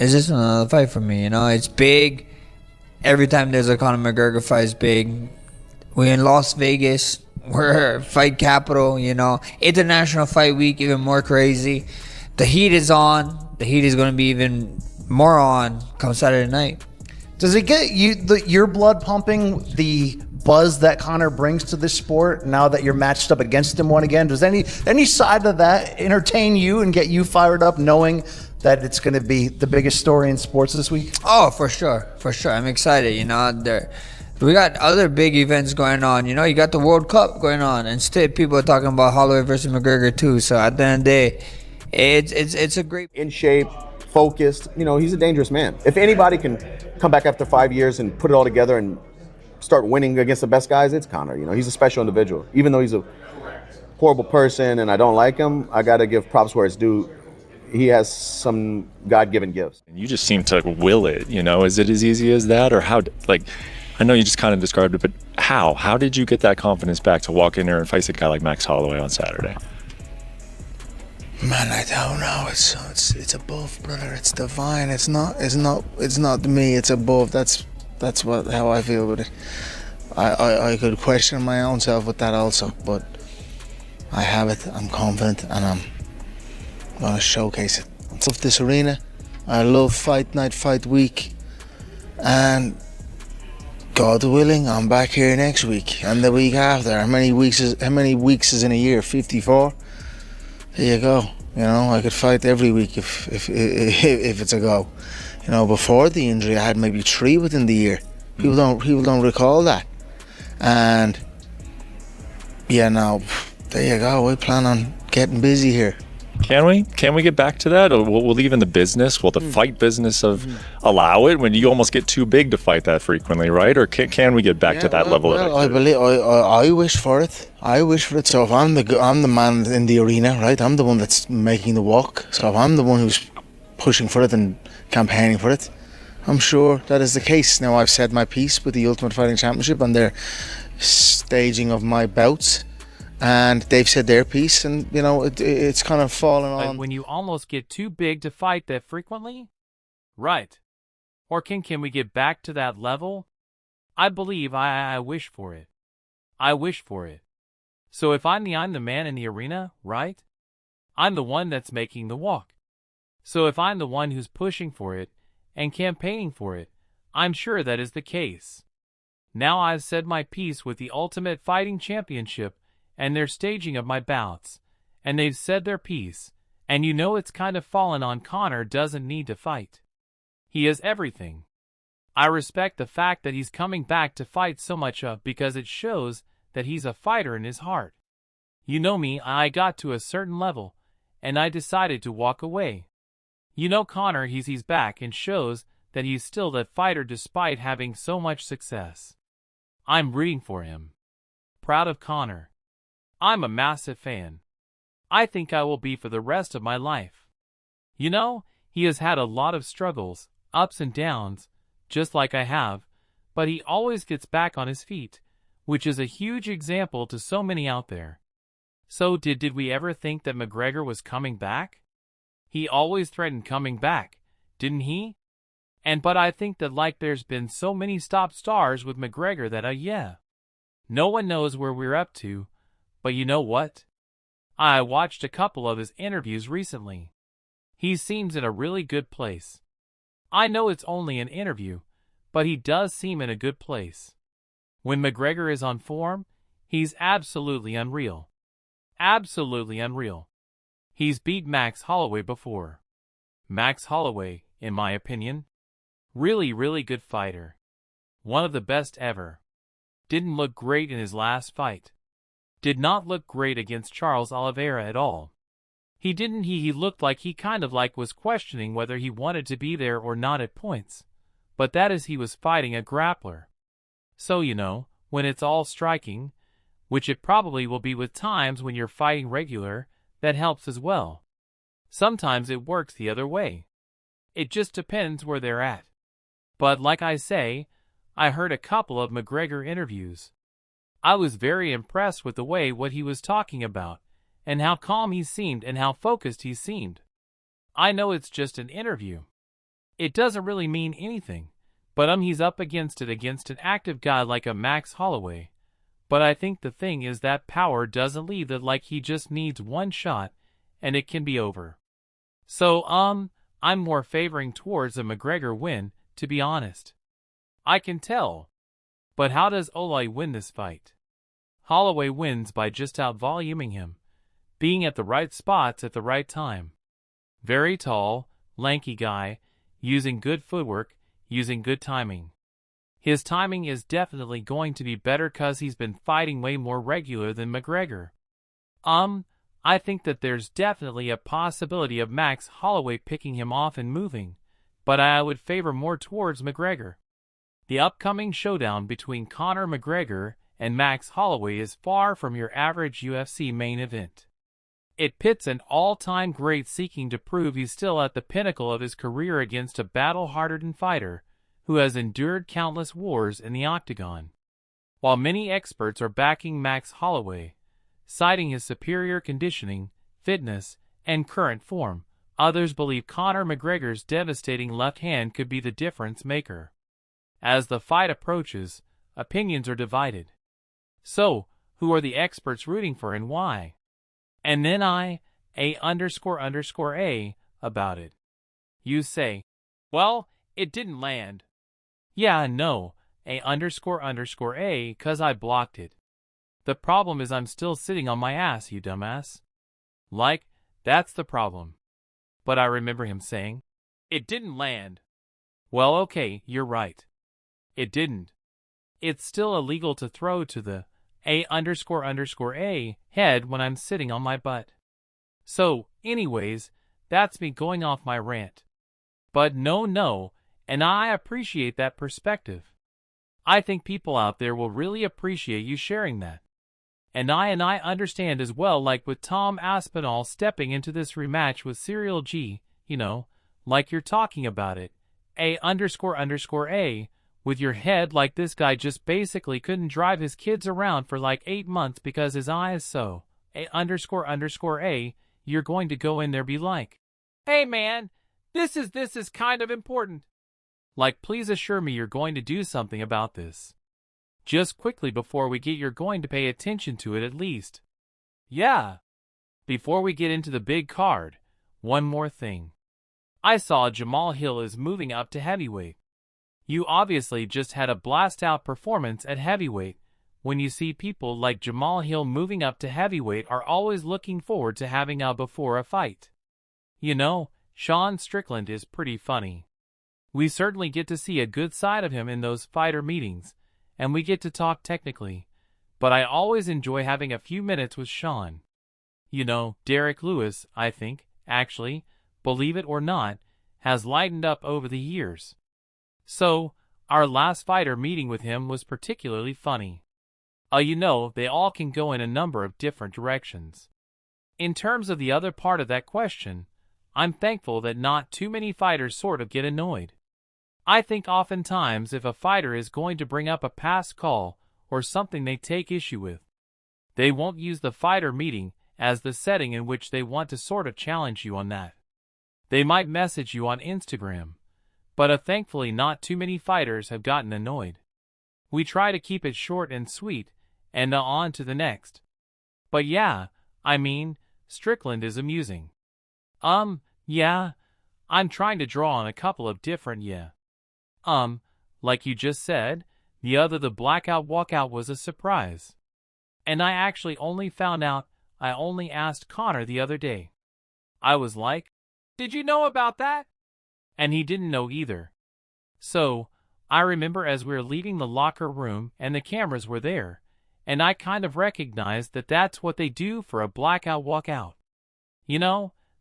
It's just another fight for me. You know, it's big. Every time there's a Conor McGregor fight, it's big. We're in Las Vegas. We're fight capital. You know, international fight week, even more crazy. The heat is on. The heat is going to be even more on come Saturday night. Does it get your blood pumping, the buzz that Conor brings to this sport now that you're matched up against him one again? Does any side of that entertain you and get you fired up knowing that it's going to be the biggest story in sports this week? Oh, for sure. I'm excited. You know, we got other big events going on. You know, you got the World Cup going on, and still people are talking about Holloway versus McGregor too. So at the end of the day, it's a great in shape, focused. You know, he's a dangerous man. If anybody can come back after 5 years and put it all together and start winning against the best guys, it's Conor. You know, he's a special individual. Even though he's a horrible person and I don't like him, I got to give props where it's due. He has some God-given gifts. You just seem to will it, you know. Is it as easy as that? Or how, like, I know you just kind of described it, but how? How did you get that confidence back to walk in there and face a guy like Max Holloway on Saturday? Man, I don't know. It's above, brother. It's divine. It's not me. It's above. That's how I feel with it. I could question my own self with that also, but I have it. I'm confident, and I'm gonna showcase it. I love this arena. I love fight night, fight week, and God willing, I'm back here next week and the week after. How many weeks is in a year? 54. There you go. You know, I could fight every week if it's a go. You know, before the injury, I had maybe 3 within the year. People don't recall that. And yeah, now there you go. We plan on getting busy here. Can we get back to that? Or will even the business, will the fight business allow it when you almost get too big to fight that frequently, right? Or can we get back to that level of activity? I wish for it. I wish for it. So if I'm the man in the arena, right? I'm the one that's making the walk. So if I'm the one who's pushing for it and campaigning for it, I'm sure that is the case. Now I've said my piece with the Ultimate Fighting Championship and their staging of my bouts. And they've said their piece, and you know it's kind of fallen on. When you almost get too big to fight that frequently, right? Or can we get back to that level? I believe I wish for it. I wish for it. So if I'm the man in the arena, right? I'm the one that's making the walk. So if I'm the one who's pushing for it and campaigning for it, I'm sure that is the case. Now I've said my piece with the Ultimate Fighting Championship and their staging of my bouts, and they've said their piece, and you know it's kind of fallen on Conor doesn't need to fight. He is everything. I respect the fact that he's coming back to fight so much because it shows that he's a fighter in his heart. You know me, I got to a certain level, and I decided to walk away. You know Conor, he's back and shows that he's still that fighter despite having so much success. I'm rooting for him. Proud of Conor. I'm a massive fan. I think I will be for the rest of my life. You know, he has had a lot of struggles, ups and downs, just like I have, but he always gets back on his feet, which is a huge example to so many out there. So did we ever think that McGregor was coming back? He always threatened coming back, didn't he? But I think that like there's been so many stop stars with McGregor that yeah. No one knows where we're up to. But you know what? I watched a couple of his interviews recently. He seems in a really good place. I know it's only an interview, but he does seem in a good place. When McGregor is on form, he's absolutely unreal. Absolutely unreal. He's beat Max Holloway before. Max Holloway, in my opinion, really good fighter. One of the best ever. Didn't look great in his last fight. Did not look great against Charles Oliveira at all. He didn't. He looked like he kind of like was questioning whether he wanted to be there or not at points. But that is he was fighting a grappler. So you know, when it's all striking, which it probably will be with times when you're fighting regular, that helps as well. Sometimes it works the other way. It just depends where they're at. But like I say, I heard a couple of McGregor interviews. I was very impressed with the way what he was talking about, and how calm he seemed and how focused he seemed. I know it's just an interview, It doesn't really mean anything, but he's up against an active guy like a Max Holloway. But I think the thing is that power doesn't leave that, like he just needs one shot and it can be over. So, I'm more favoring towards a McGregor win, to be honest. I can tell. But how does Holloway win this fight? Holloway wins by just out-voluming him, being at the right spots at the right time. Very tall, lanky guy, using good footwork, using good timing. His timing is definitely going to be better cause he's been fighting way more regular than McGregor. I think that there's definitely a possibility of Max Holloway picking him off and moving, but I would favor more towards McGregor. The upcoming showdown between Conor McGregor and Max Holloway is far from your average UFC main event. It pits an all-time great seeking to prove he's still at the pinnacle of his career against a battle-hardened fighter who has endured countless wars in the octagon. While many experts are backing Max Holloway, citing his superior conditioning, fitness, and current form, others believe Conor McGregor's devastating left hand could be the difference maker. As the fight approaches, opinions are divided. So, who are the experts rooting for and why? And then A about it. You say, well, it didn't land. Yeah, no, A cause I blocked it. The problem is I'm still sitting on my ass, you dumbass. Like, that's the problem. But I remember him saying, it didn't land. Well, okay, you're right. It didn't. It's still illegal to throw to the A head when I'm sitting on my butt. So, anyways, that's me going off my rant. But no, and I appreciate that perspective. I think people out there will really appreciate you sharing that. And I understand as well, like with Tom Aspinall stepping into this rematch with Serial G, like you're talking about it, A with your head like this guy just basically couldn't drive his kids around for like 8 months because his eye is so, A you're going to go in there be like, hey man, this is kind of important. Like, please assure me you're going to do something about this. Just quickly before we get, you're going to pay attention to it at least. Yeah. Before we get into the big card, one more thing. I saw Jamal Hill is moving up to heavyweight. You obviously just had a blast-out performance at heavyweight. When you see people like Jamal Hill moving up to heavyweight are always looking forward to having a before a fight. Sean Strickland is pretty funny. We certainly get to see a good side of him in those fighter meetings, and we get to talk technically, but I always enjoy having a few minutes with Sean. Derek Lewis, I think, actually, believe it or not, has lightened up over the years. So, our last fighter meeting with him was particularly funny. They all can go in a number of different directions. In terms of the other part of that question, I'm thankful that not too many fighters sort of get annoyed. I think oftentimes if a fighter is going to bring up a past call or something they take issue with, they won't use the fighter meeting as the setting in which they want to sort of challenge you on that. They might message you on Instagram, but thankfully not too many fighters have gotten annoyed. We try to keep it short and sweet, and on to the next. But yeah, Strickland is amusing. Yeah, I'm trying to draw on a couple of different like you just said, the blackout walkout was a surprise. And I actually only found out, I only asked Conor the other day. I was like, did you know about that? And he didn't know either. So, I remember as we were leaving the locker room and the cameras were there, and I kind of recognized that that's what they do for a blackout walkout.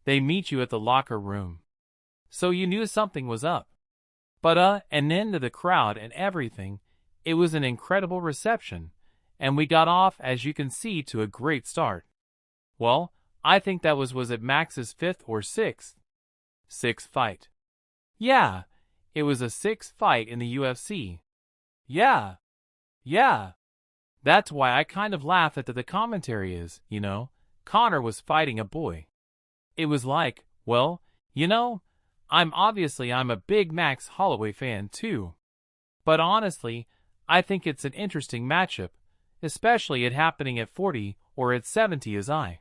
They meet you at the locker room. So you knew something was up. But and then to the crowd and everything, it was an incredible reception, and we got off, as you can see, to a great start. Well, I think that was it Max's 5th or 6th fight. Yeah, it was a 6th fight in the UFC. Yeah. That's why I kind of laugh at the commentary is, Conor was fighting a boy. It was like, well, I'm a big Max Holloway fan too. But honestly, I think it's an interesting matchup, especially it happening at 40 or at 70 as I.